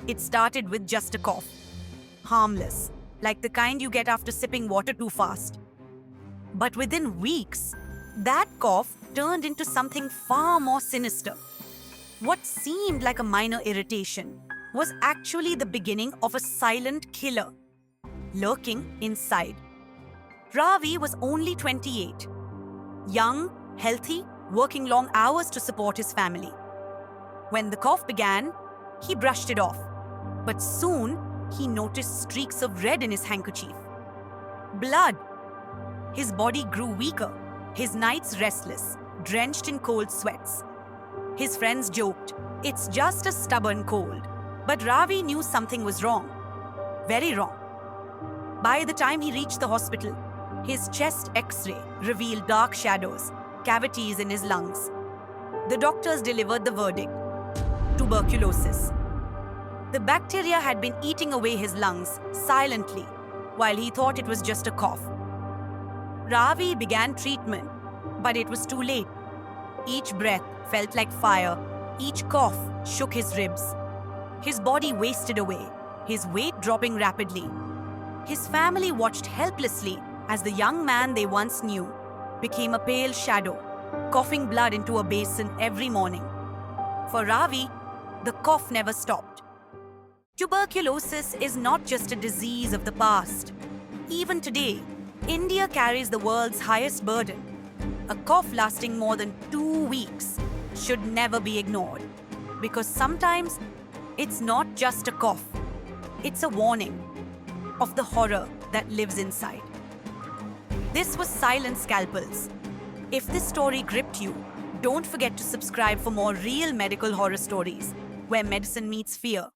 It started with just a cough. Harmless, like the kind you get after sipping water too fast. But within weeks, that cough turned into something far more sinister. What seemed like a minor irritation was actually the beginning of a silent killer lurking inside. Ravi was only 28, young, healthy, working long hours to support his family. When the cough began, he brushed it off, but soon he noticed streaks of red in his handkerchief. Blood. His body grew weaker, his nights restless, drenched in cold sweats. His friends joked, "It's just a stubborn cold." But Ravi knew something was wrong. Very wrong. By the time he reached the hospital, his chest X-ray revealed dark shadows, cavities in his lungs. The doctors delivered the verdict: tuberculosis. The bacteria had been eating away his lungs silently while he thought it was just a cough. Ravi began treatment, but it was too late. Each breath felt like fire. Each cough shook his ribs. His body wasted away, his weight dropping rapidly. His family watched helplessly as the young man they once knew became a pale shadow, coughing blood into a basin every morning. For Ravi, the cough never stopped. Tuberculosis is not just a disease of the past. Even today, India carries the world's highest burden. A cough lasting more than 2 weeks should never be ignored, because sometimes it's not just a cough, it's a warning of the horror that lives inside. This was Silent Scalpels. If this story gripped you, don't forget to subscribe for more real medical horror stories where medicine meets fear.